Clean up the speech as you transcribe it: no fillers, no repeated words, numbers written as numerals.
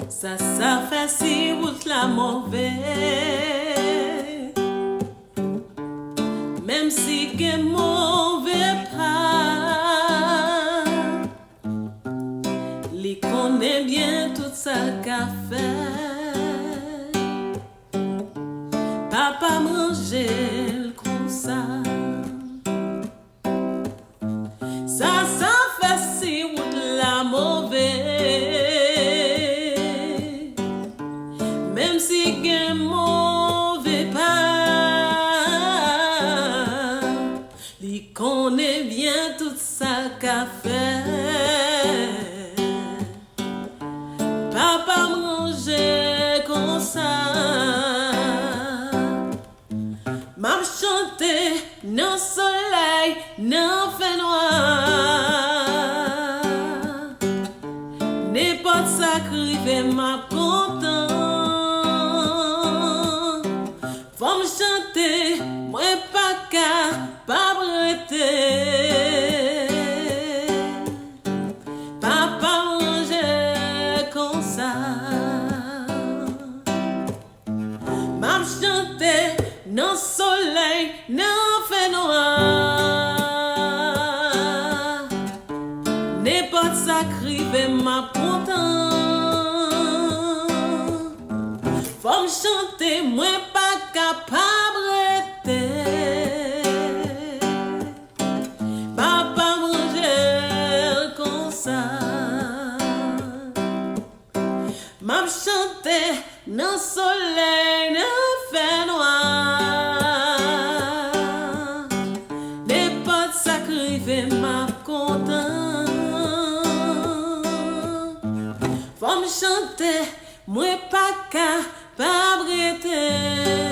Ça fait si route la mauvaise. Même si que mauvais pas, li connaît bien tout ça qu'a fait. Papa mangeait comme ça. Ça fait si route la mauvaise. Même si que mauvais pas, il connaît bien tout ça qu'a fait. Papa mangeait comme ça. M'a chanté dans le soleil, dans le fait noir. N'importe ça crivé m'a content. Faut me chanter, moi pas capable rester. Papa mangeait comme ça. M'a chanté dans le soleil, dans le fait noir. N'importe ça crivé m'a content. Faut me chanter, moi pas capable rester. Papa mangeait comme ça. M'a chanté dans le soleil, dans le fait noir. N'importe ça crivé m'a content. Faut me chanter, moi pas capable rester.